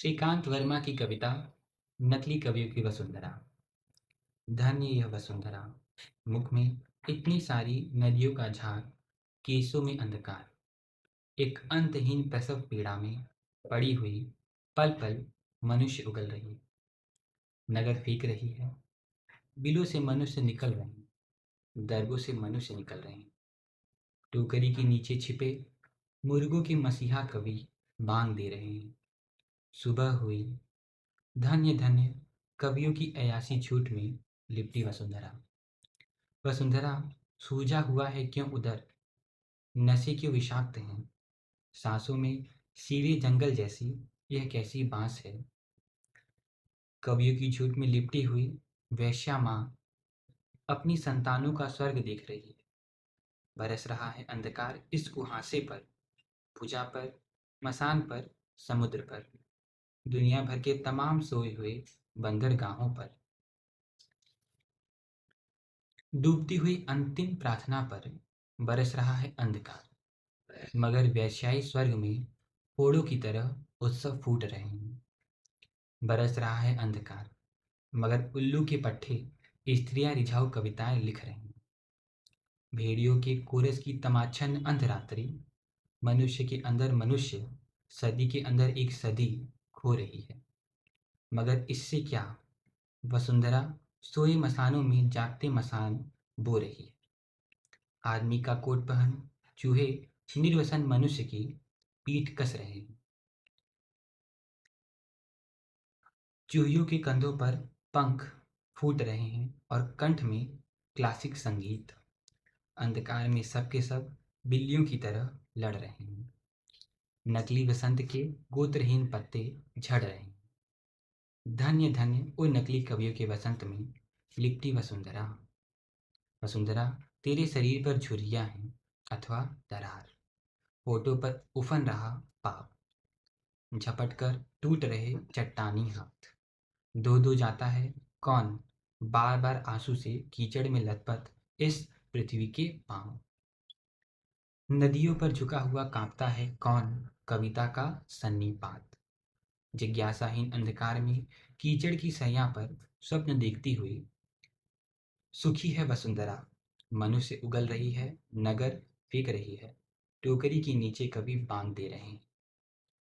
श्रीकांत वर्मा की कविता नकली कवियों की वसुंधरा। धन्य यह वसुंधरा, मुख में इतनी सारी नदियों का झाग, केसों में अंधकार, एक अंतहीन प्रसव पीड़ा में पड़ी हुई पल पल मनुष्य उगल रही, नगर फीक रही है, बिलों से मनुष्य निकल रहे हैं, दरबों से मनुष्य निकल रहे हैं, टोकरी के नीचे छिपे मुर्गों के मसीहा कवि बांग दे रहे हैं। सुबह हुई, धन्य धन्य कवियों की अयासी झूठ में लिपटी वसुंधरा। वसुंधरा, सूजा हुआ है क्यों उदर, नशे क्यों विषाक्त हैं, सांसों में सीरे जंगल जैसी यह कैसी बांस है। कवियों की झूठ में लिपटी हुई वैश्या माँ अपनी संतानों का स्वर्ग देख रही है। बरस रहा है अंधकार इस कुहासे पर, भुजा पर, मसान पर, समुद्र पर, दुनिया भर के तमाम सोए हुए बंदरगाहों पर। डूबती हुई अंतिम प्रार्थना पर बरस रहा है अंधकार, मगर वेश्याई स्वर्ग में फोड़ों की तरह उत्सव फूट रहे हैं। बरस रहा है अंधकार, मगर उल्लू के पट्टे स्त्रियां रिझाऊ कविताएं लिख रही हैं। भेड़ियों के कोरस की तमाच्छन अंधरात्रि, मनुष्य के अंदर मनुष्य सदी के अंदर एक सदी खो रही है। मगर इससे क्या, वसुंधरा सोए मसानों में जागते मसान बो रही है। आदमी का कोट पहन चूहे निर्वसन मनुष्य की पीठ कस रहे हैं। चूहियों के कंधों पर पंख फूट रहे हैं और कंठ में क्लासिक संगीत। अंधकार में सबके सब बिल्लियों की तरह लड़ रहे हैं। नकली वसंत के गोत्रहीन पत्ते झड़ रहे हैं। धन्य धन्य उन नकली कवियों के वसंत में लिपटी वसुंधरा। वसुंधरा, तेरे शरीर पर झुर्रियां हैं अथवा दरार, होठों पर उफन रहा पाप, झपट कर टूट रहे चट्टानी हाथ। दो दो जाता है कौन, बार बार आंसू से कीचड़ में लथपथ इस पृथ्वी के पांव। नदियों पर झुका हुआ कांपता है कौन, कविता का सन्नीपात। जिज्ञासाहीन अंधकार में कीचड़ की सैया पर स्वप्न देखती हुई सुखी है वसुंधरा। मनुष्य उगल रही है, नगर फेंक रही है, टोकरी के नीचे कवि बांग दे रहे हैं।